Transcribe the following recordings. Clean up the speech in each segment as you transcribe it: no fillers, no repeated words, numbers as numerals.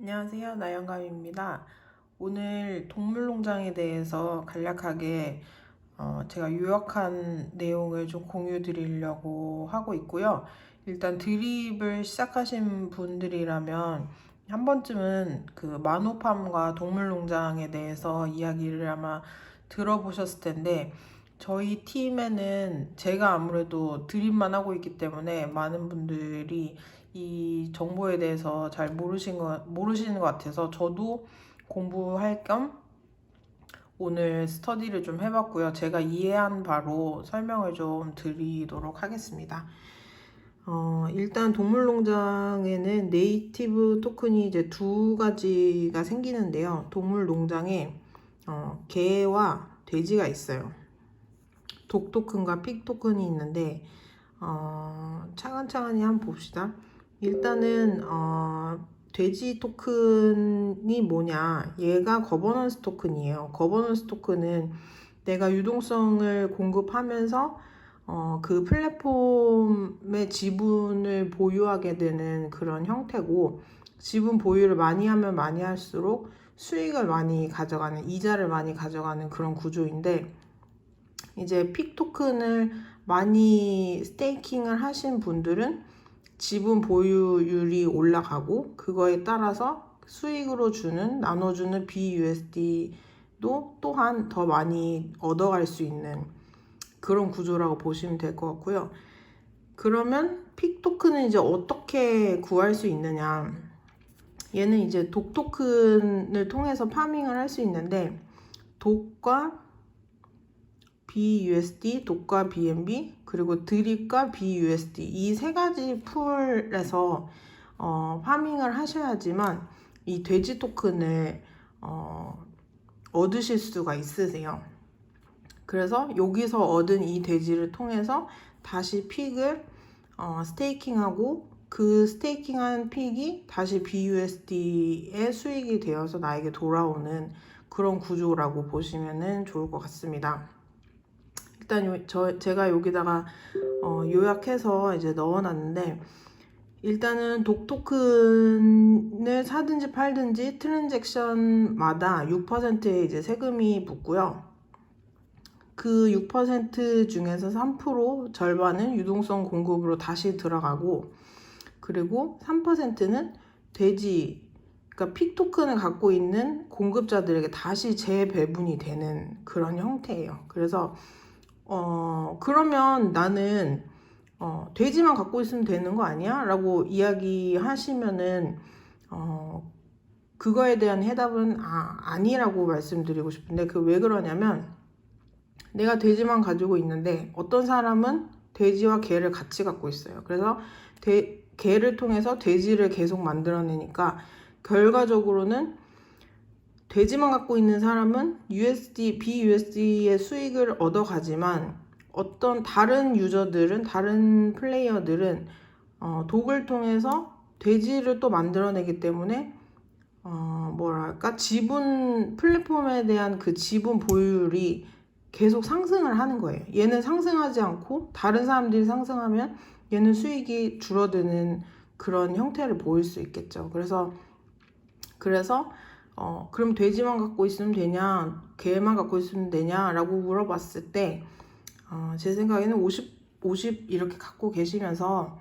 안녕하세요. 나영감입니다. 오늘 동물농장에 대해서 간략하게 제가 요약한 내용을 좀 공유 드리려고 하고 있고요. 일단 드립을 시작하신 분들이라면 한 번쯤은 그 마노팜과 동물농장에 대해서 이야기를 아마 들어보셨을 텐데, 저희 팀에는 제가 아무래도 드립만 하고 있기 때문에 많은 분들이 이 정보에 대해서 잘 모르시는 것 같아서 저도 공부할 겸 오늘 스터디를 좀 해봤고요. 제가 이해한 바로 설명을 좀 드리도록 하겠습니다. 일단 동물농장에는 네이티브 토큰이 이제 두 가지가 생기는데요. 동물농장에 개와 돼지가 있어요. 독 토큰과 픽 토큰이 있는데 차근차근히 한번 봅시다. 일단은 돼지 토큰이 뭐냐, 얘가 거버넌스 토큰이에요. 거버넌스 토큰은 내가 유동성을 공급하면서 그 플랫폼의 지분을 보유하게 되는 그런 형태고, 지분 보유를 많이 하면 많이 할수록 수익을 많이 가져가는, 이자를 많이 가져가는 그런 구조인데, 이제 픽 토큰을 많이 스테이킹을 하신 분들은 지분 보유율이 올라가고, 그거에 따라서 수익으로 나눠주는 BUSD도 또한 더 많이 얻어갈 수 있는 그런 구조라고 보시면 될 것 같고요. 그러면 픽 토큰은 이제 어떻게 구할 수 있느냐. 얘는 이제 독 토큰을 통해서 파밍을 할 수 있는데, 독과 BUSD, 독과 BNB, 그리고 드립과 BUSD, 이 세 가지 풀에서 파밍을 하셔야지만 이 돼지 토큰을 얻으실 수가 있으세요. 그래서 여기서 얻은 이 돼지를 통해서 다시 픽을 스테이킹하고, 그 스테이킹한 픽이 다시 BUSD의 수익이 되어서 나에게 돌아오는 그런 구조라고 보시면 좋을 것 같습니다. 일단 제가 여기다가 요약해서 이제 넣어놨는데, 일단은 독 토큰을 사든지 팔든지 트랜잭션마다 6%의 이제 세금이 붙고요. 그 6% 중에서 3% 절반은 유동성 공급으로 다시 들어가고, 그리고 3%는 그러니까 픽 토큰을 갖고 있는 공급자들에게 다시 재배분이 되는 그런 형태예요. 그래서 그러면 나는 돼지만 갖고 있으면 되는 거 아니야? 라고 이야기하시면은 그거에 대한 해답은 아니라고 말씀드리고 싶은데, 그 왜 그러냐면, 내가 돼지만 가지고 있는데 어떤 사람은 돼지와 개를 같이 갖고 있어요. 그래서 개를 통해서 돼지를 계속 만들어내니까 결과적으로는 돼지만 갖고 있는 사람은 BUSD의 수익을 얻어가지만, 어떤 다른 유저들은, 다른 플레이어들은 독을 통해서 돼지를 또 만들어내기 때문에 플랫폼에 대한 그 지분 보유율이 계속 상승을 하는 거예요. 얘는 상승하지 않고 다른 사람들이 상승하면 얘는 수익이 줄어드는 그런 형태를 보일 수 있겠죠. 그래서 그럼 돼지만 갖고 있으면 되냐, 개만 갖고 있으면 되냐 라고 물어봤을 때, 제 생각에는 50 이렇게 갖고 계시면서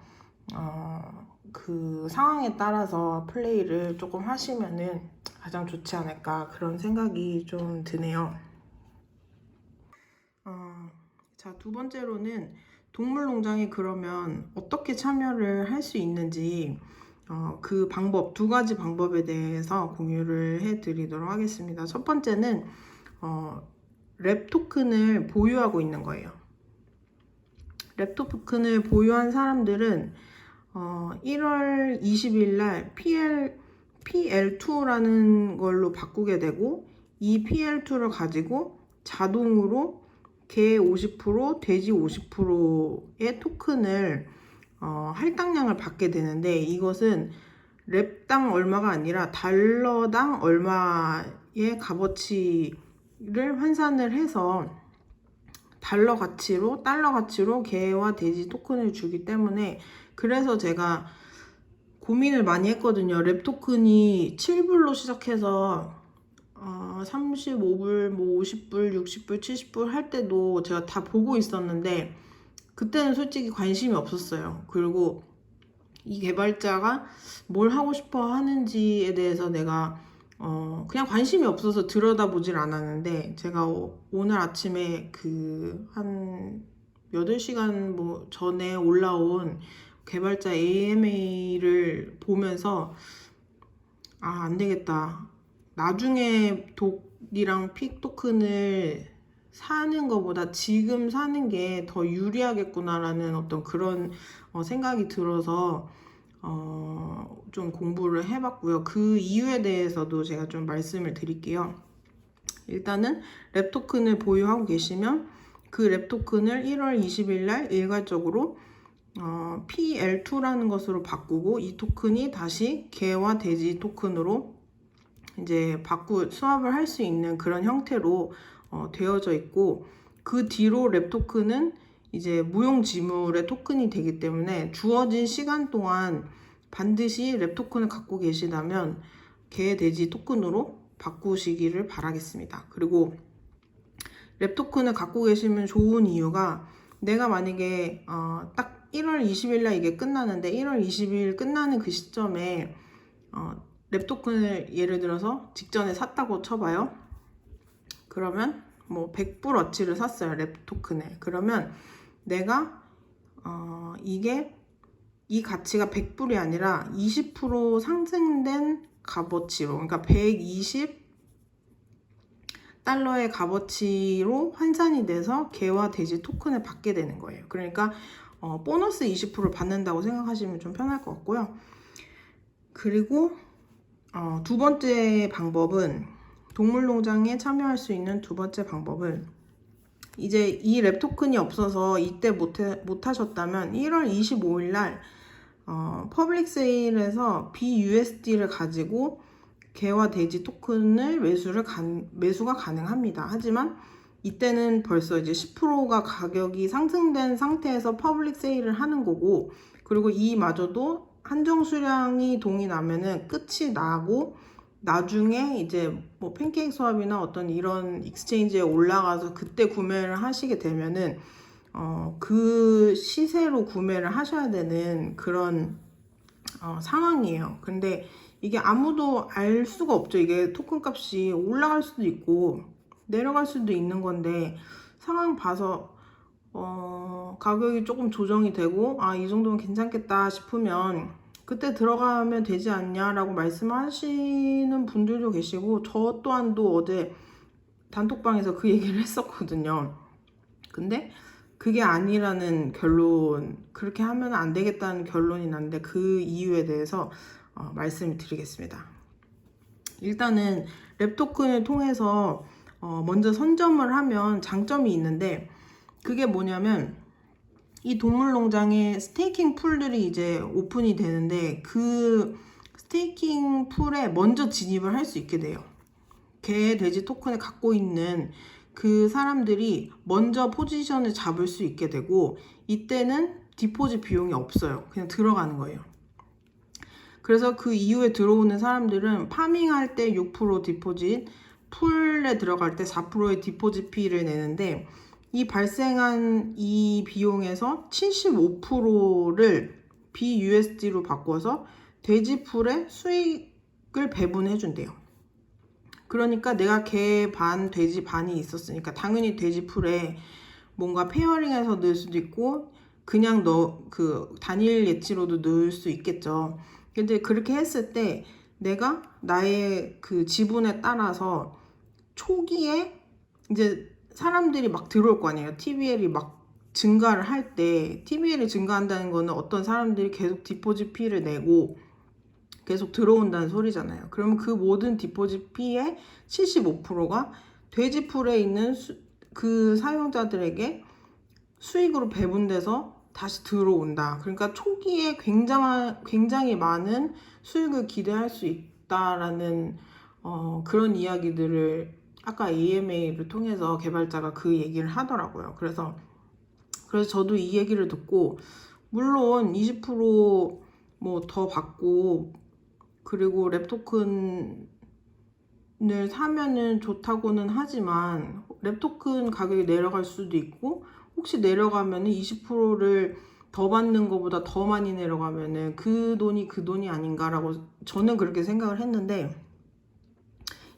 그 상황에 따라서 플레이를 조금 하시면은 가장 좋지 않을까, 그런 생각이 좀 드네요. 자, 두 번째로는 동물농장에 그러면 어떻게 참여를 할 수 있는지, 그 두 가지 방법에 대해서 공유를 해드리도록 하겠습니다. 첫 번째는 랩 토큰을 보유하고 있는 거예요. 랩 토큰을 보유한 사람들은 1월 20일 날 PL2라는 걸로 바꾸게 되고, 이 PL2를 가지고 자동으로 개 50%, 돼지 50%의 토큰을 할당량을 받게 되는데, 이것은 랩당 얼마가 아니라 달러당 얼마의 값어치를 환산을 해서 달러 가치로 개와 돼지 토큰을 주기 때문에, 그래서 제가 고민을 많이 했거든요. 랩 토큰이 7불로 시작해서 35불, 뭐 50불, 60불, 70불 할 때도 제가 다 보고 있었는데 그때는 솔직히 관심이 없었어요. 그리고 이 개발자가 뭘 하고 싶어 하는지에 대해서 내가 그냥 관심이 없어서 들여다보질 않았는데 제가 오늘 아침에 그 한 8시간 뭐 전에 올라온 개발자 AMA를 보면서 안 되겠다. 나중에 독이랑 픽 토큰을 사는 것보다 지금 사는 게 더 유리하겠구나라는 어떤 그런 생각이 들어서 좀 공부를 해봤고요. 그 이유에 대해서도 제가 좀 말씀을 드릴게요. 일단은 랩 토큰을 보유하고 계시면 그 랩 토큰을 1월 20일 날 일괄적으로 PL2라는 것으로 바꾸고 이 토큰이 다시 개와 돼지 토큰으로 이제 수합을 할 수 있는 그런 형태로 되어져 있고 그 뒤로 랩 토큰은 이제 무용지물의 토큰이 되기 때문에 주어진 시간 동안 반드시 랩 토큰을 갖고 계시다면 개, 돼지 토큰으로 바꾸시기를 바라겠습니다. 그리고 랩 토큰을 갖고 계시면 좋은 이유가 내가 만약에 딱 1월 20일 날 이게 끝나는데 1월 20일 끝나는 그 시점에 랩 토큰을 예를 들어서 직전에 샀다고 쳐봐요. 그러면 뭐 100불어치를 샀어요. 랩 토큰을. 그러면 내가 이게 이 가치가 100불이 아니라 20% 상승된 값어치로, 그러니까 120달러의 값어치로 환산이 돼서 개와 돼지 토큰을 받게 되는 거예요. 그러니까 보너스 20%를 받는다고 생각하시면 좀 편할 것 같고요. 그리고 두 번째 방법은 동물농장에 참여할 수 있는 두 번째 방법은 이제 이 랩 토큰이 없어서 이때 못 하셨다면 1월 25일 날 퍼블릭 세일에서 BUSD를 가지고 개와 돼지 토큰을 매수가 가능합니다. 하지만 이때는 벌써 이제 10%가 가격이 상승된 상태에서 퍼블릭 세일을 하는 거고 그리고 이마저도 한정 수량이 동이 나면은 끝이 나고 나중에 이제 뭐 팬케이크 스왑이나 어떤 이런 익스체인지에 올라가서 그때 구매를 하시게 되면은 그 시세로 구매를 하셔야 되는 그런 상황이에요. 근데 이게 아무도 알 수가 없죠. 이게 토큰 값이 올라갈 수도 있고 내려갈 수도 있는 건데 상황 봐서 가격이 조금 조정이 되고 이 정도면 괜찮겠다 싶으면 그때 들어가면 되지 않냐라고 말씀하시는 분들도 계시고 저 또한도 어제 단톡방에서 그 얘기를 했었거든요. 근데 그게 아니라는 결론, 그렇게 하면 안 되겠다는 결론이 났는데 그 이유에 대해서 말씀을 드리겠습니다. 일단은 랩 토큰을 통해서 먼저 선점을 하면 장점이 있는데 그게 뭐냐면 이 동물농장에 스테이킹 풀들이 이제 오픈이 되는데 그 스테이킹 풀에 먼저 진입을 할 수 있게 돼요. 개, 돼지 토큰을 갖고 있는 그 사람들이 먼저 포지션을 잡을 수 있게 되고 이때는 디포짓 비용이 없어요. 그냥 들어가는 거예요. 그래서 그 이후에 들어오는 사람들은 파밍할 때 6% 디포짓, 풀에 들어갈 때 4%의 디포짓 피를 내는데 이 발생한 이 비용에서 75%를 BUSD로 바꿔서 돼지풀에 수익을 배분해 준대요. 그러니까 내가 개 반, 돼지 반이 있었으니까 당연히 돼지풀에 뭔가 페어링해서 넣을 수도 있고 그냥 그 단일 예치로도 넣을 수 있겠죠. 근데 그렇게 했을 때 내가 나의 그 지분에 따라서 초기에 이제 사람들이 막 들어올 거 아니에요. TVL이 막 증가를 할 때 TVL이 증가한다는 거는 어떤 사람들이 계속 디포짓 피를 내고 계속 들어온다는 소리잖아요. 그러면 그 모든 디포짓 피의 75%가 돼지풀에 있는 그 사용자들에게 수익으로 배분돼서 다시 들어온다. 그러니까 초기에 굉장히 많은 수익을 기대할 수 있다라는 그런 이야기들을 아까 AMA를 통해서 개발자가 그 얘기를 하더라고요. 그래서 저도 이 얘기를 듣고 물론 20% 뭐 더 받고, 그리고 랩 토큰을 사면은 좋다고는 하지만 랩 토큰 가격이 내려갈 수도 있고, 혹시 내려가면은 20%를 더 받는 것보다 더 많이 내려가면은 그 돈이 아닌가라고 저는 그렇게 생각을 했는데,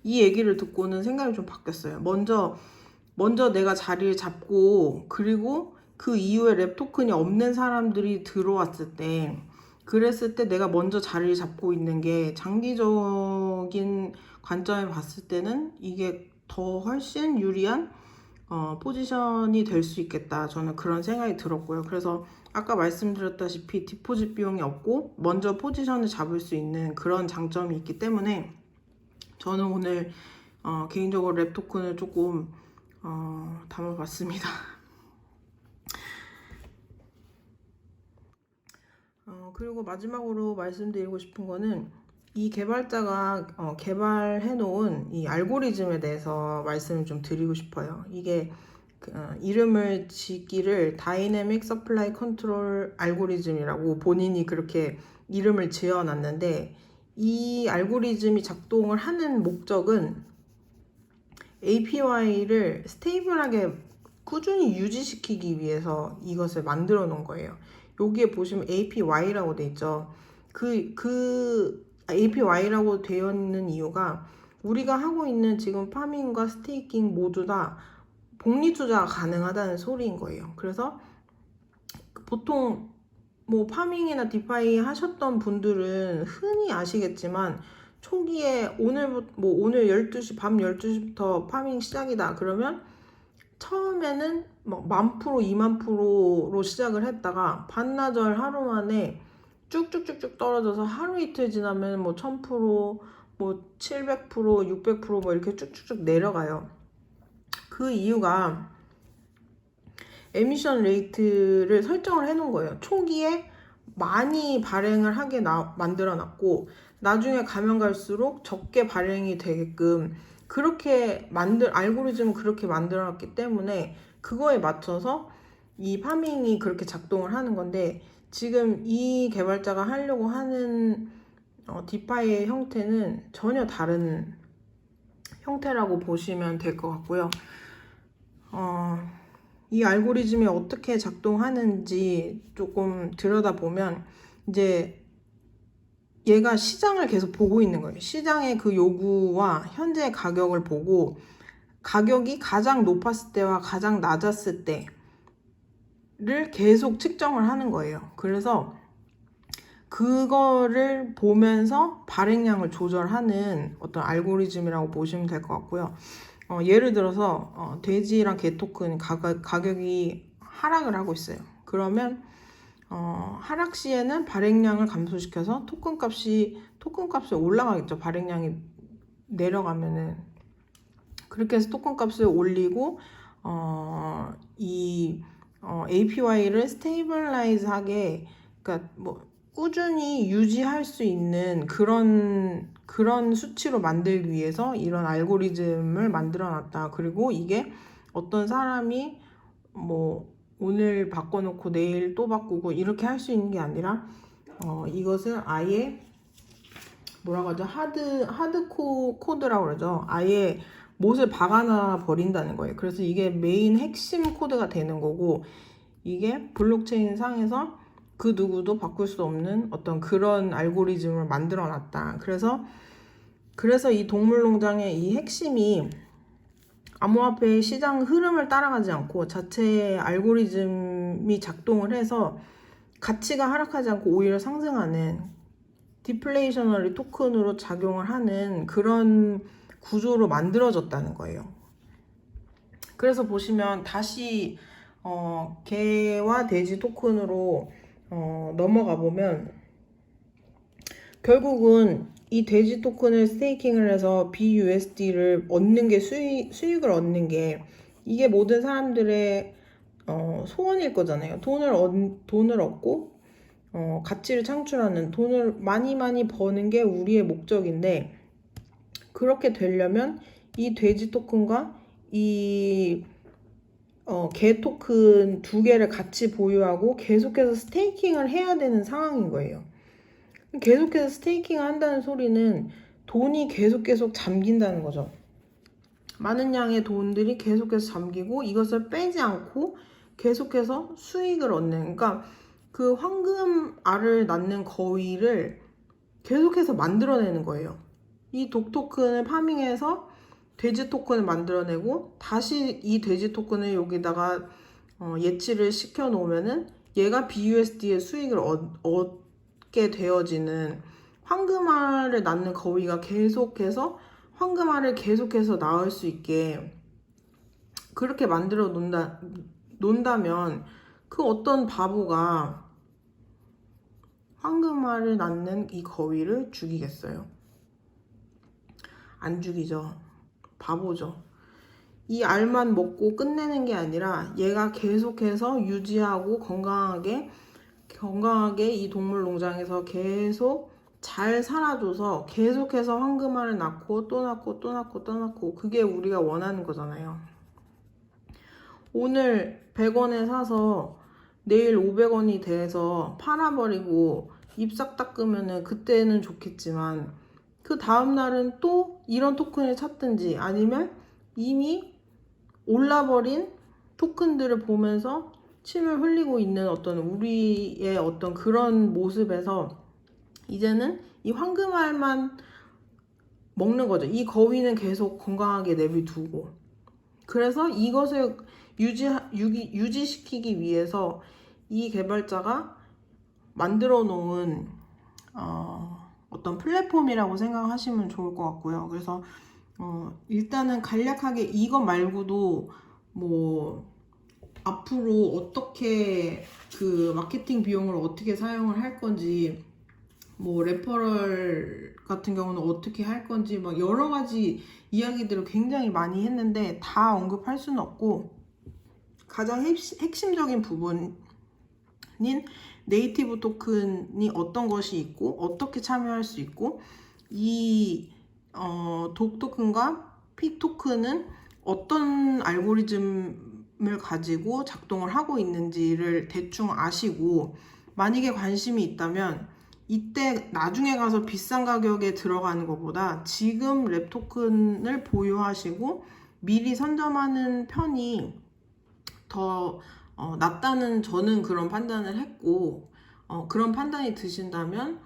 이 얘기를 듣고는 생각이 좀 바뀌었어요. 먼저 내가 자리를 잡고, 그리고 그 이후에 랩 토큰이 없는 사람들이 들어왔을 때, 그랬을 때 내가 먼저 자리를 잡고 있는 게 장기적인 관점에 봤을 때는 이게 더 훨씬 유리한 포지션이 될 수 있겠다. 저는 그런 생각이 들었고요. 그래서 아까 말씀드렸다시피 디포짓 비용이 없고 먼저 포지션을 잡을 수 있는 그런 장점이 있기 때문에 저는 오늘 개인적으로 랩 토큰을 조금 담아봤습니다. 그리고 마지막으로 말씀드리고 싶은 거는 이 개발자가 개발해놓은 이 알고리즘에 대해서 말씀을 좀 드리고 싶어요. 이게 이름을 짓기를 다이내믹 서플라이 컨트롤 알고리즘이라고 본인이 그렇게 이름을 지어놨는데, 이 알고리즘이 작동을 하는 목적은 APY를 스테이블하게 꾸준히 유지시키기 위해서 이것을 만들어 놓은 거예요. 여기에 보시면 APY라고 돼 있죠. 그 APY라고 되어 있는 이유가 우리가 하고 있는 지금 파밍과 스테이킹 모두 다 복리 투자가 가능하다는 소리인 거예요. 그래서 보통 뭐 파밍이나 디파이 하셨던 분들은 흔히 아시겠지만, 초기에 오늘 12시 밤 12시부터 파밍 시작이다 그러면 처음에는 막 10,000%, 20,000%로 시작을 했다가 반나절 하루 만에 쭉쭉쭉쭉 떨어져서 하루 이틀 지나면 뭐 1000%, 뭐 700%, 600%뭐 이렇게 쭉쭉쭉 내려가요. 그 이유가 에미션 레이트를 설정을 해 놓은 거예요. 초기에 많이 발행을 하게 만들어 놨고, 나중에 가면 갈수록 적게 발행이 되게끔 그렇게 알고리즘은 그렇게 만들어 놨기 때문에 그거에 맞춰서 이 파밍이 그렇게 작동을 하는 건데, 지금 이 개발자가 하려고 하는 디파이의 형태는 전혀 다른 형태라고 보시면 될 것 같고요. 이 알고리즘이 어떻게 작동하는지 조금 들여다보면 이제 얘가 시장을 계속 보고 있는 거예요. 시장의 그 요구와 현재 가격을 보고, 가격이 가장 높았을 때와 가장 낮았을 때를 계속 측정을 하는 거예요. 그래서 그거를 보면서 발행량을 조절하는 어떤 알고리즘이라고 보시면 될 것 같고요. 예를 들어서 돼지랑 개 토큰 가격이 하락을 하고 있어요. 그러면 하락 시에는 발행량을 감소시켜서 토큰 값이 올라가겠죠. 발행량이 내려가면은. 그렇게 해서 토큰 값을 올리고 이 APY를 스테이블라이즈하게, 그러니까 뭐 꾸준히 유지할 수 있는 그런 수치로 만들기 위해서 이런 알고리즘을 만들어 놨다. 그리고 이게 어떤 사람이 뭐 오늘 바꿔놓고 내일 또 바꾸고 이렇게 할 수 있는 게 아니라 이것을 아예 뭐라고 하죠? 코드라고 그러죠. 아예 못을 박아놔 버린다는 거예요. 그래서 이게 메인 핵심 코드가 되는 거고, 이게 블록체인 상에서 그 누구도 바꿀 수 없는 어떤 그런 알고리즘을 만들어 놨다. 그래서 이 동물농장의 이 핵심이 암호화폐의 시장 흐름을 따라가지 않고 자체의 알고리즘이 작동을 해서 가치가 하락하지 않고 오히려 상승하는 디플레이셔너리 토큰으로 작용을 하는 그런 구조로 만들어졌다는 거예요. 그래서 보시면 다시 개와 돼지 토큰으로 넘어가 보면, 결국은 이 돼지 토큰을 스테이킹을 해서 BUSD를 얻는 게 수익을 얻는 게 이게 모든 사람들의 소원일 거잖아요. 돈을 얻고 가치를 창출하는, 돈을 많이 버는 게 우리의 목적인데, 그렇게 되려면 이 돼지 토큰과 이 개 토큰 두 개를 같이 보유하고 계속해서 스테이킹을 해야 되는 상황인 거예요. 계속해서 스테이킹을 한다는 소리는 돈이 계속 잠긴다는 거죠. 많은 양의 돈들이 계속해서 잠기고 이것을 빼지 않고 계속해서 수익을 얻는, 그러니까 그 황금알을 낳는 거위를 계속해서 만들어내는 거예요. 이 독토큰을 파밍해서 돼지 토큰을 만들어내고 다시 이 돼지 토큰을 여기다가 예치를 시켜 놓으면은 얘가 BUSD의 수익을 얻게 되어지는, 황금알을 낳는 거위가 계속해서 황금알을 계속해서 낳을 수 있게 그렇게 만들어 논다면 그 어떤 바보가 황금알을 낳는 이 거위를 죽이겠어요? 안 죽이죠. 바보죠. 이 알만 먹고 끝내는 게 아니라 얘가 계속해서 유지하고 건강하게 이 동물 농장에서 계속 잘 살아줘서 계속해서 황금알을 낳고 또 낳고 또 낳고 또 낳고, 그게 우리가 원하는 거잖아요. 오늘 100원에 사서 내일 500원이 돼서 팔아버리고 입 싹 닦으면은 그때는 좋겠지만 그 다음날은 또 이런 토큰을 찾든지 아니면 이미 올라버린 토큰들을 보면서 침을 흘리고 있는 어떤 우리의 어떤 그런 모습에서 이제는 이 황금알만 먹는 거죠. 이 거위는 계속 건강하게 내비두고. 그래서 이것을 유지시키기 위해서 이 개발자가 만들어 놓은 어떤 플랫폼이라고 생각하시면 좋을 것 같고요. 그래서 일단은 간략하게 이거 말고도 뭐 앞으로 어떻게 그 마케팅 비용을 어떻게 사용을 할 건지, 뭐 레퍼럴 같은 경우는 어떻게 할 건지 막 여러 가지 이야기들을 굉장히 많이 했는데 다 언급할 수는 없고, 가장 핵심적인 부분인 네이티브 토큰이 어떤 것이 있고 어떻게 참여할 수 있고 이 독 토큰과 피 토큰은 어떤 알고리즘을 가지고 작동을 하고 있는지를 대충 아시고, 만약에 관심이 있다면 이때 나중에 가서 비싼 가격에 들어가는 것보다 지금 랩 토큰을 보유하시고 미리 선점하는 편이 더 낫다는, 저는 그런 판단을 했고, 그런 판단이 드신다면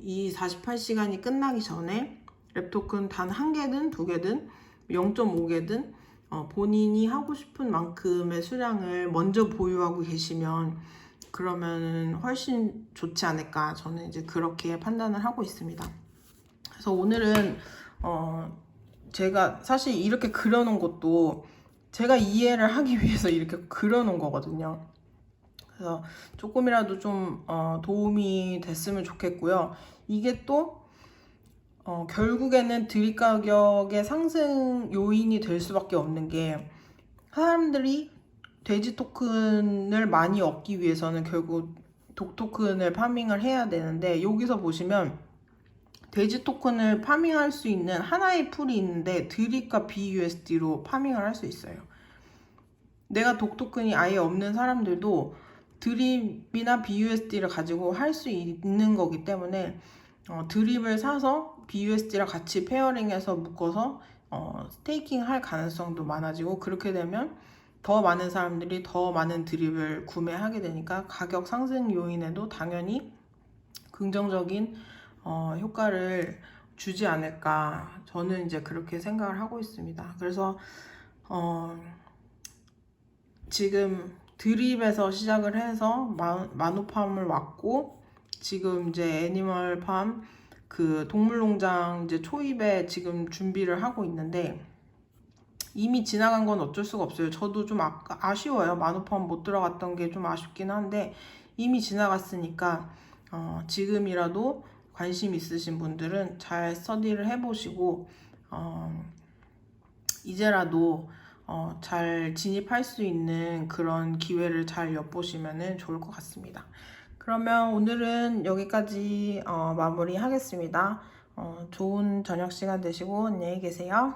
이 48시간이 끝나기 전에 랩 토큰 단 한 개든 두 개든 0.5개든 본인이 하고 싶은 만큼의 수량을 먼저 보유하고 계시면 그러면 훨씬 좋지 않을까, 저는 이제 그렇게 판단을 하고 있습니다. 그래서 오늘은 제가 사실 이렇게 그려놓은 것도 제가 이해를 하기 위해서 이렇게 그려놓은 거거든요. 그래서 조금이라도 좀 도움이 됐으면 좋겠고요. 이게 또 결국에는 드립 가격의 상승 요인이 될 수밖에 없는 게, 사람들이 돼지 토큰을 많이 얻기 위해서는 결국 독 토큰을 파밍을 해야 되는데, 여기서 보시면 돼지 토큰을 파밍할 수 있는 하나의 풀이 있는데 드립과 BUSD로 파밍을 할 수 있어요. 내가 독 토큰이 아예 없는 사람들도 드립이나 BUSD를 가지고 할 수 있는 거기 때문에 드립을 사서 BUSD랑 같이 페어링해서 묶어서 스테이킹 할 가능성도 많아지고, 그렇게 되면 더 많은 사람들이 더 많은 드립을 구매하게 되니까 가격 상승 요인에도 당연히 긍정적인 효과를 주지 않을까, 저는 이제 그렇게 생각을 하고 있습니다. 그래서 지금 드립에서 시작을 해서 마노팜을 왔고, 지금 이제 애니멀팜 그 동물농장 이제 초입에 지금 준비를 하고 있는데, 이미 지나간 건 어쩔 수가 없어요. 저도 좀 아쉬워요. 마노팜 못 들어갔던 게 좀 아쉽긴 한데 이미 지나갔으니까 지금이라도 관심 있으신 분들은 잘 스터디를 해보시고 이제라도 잘 진입할 수 있는 그런 기회를 잘 엿보시면 좋을 것 같습니다. 그러면 오늘은 여기까지 마무리 하겠습니다. 좋은 저녁 시간 되시고 안녕히 계세요.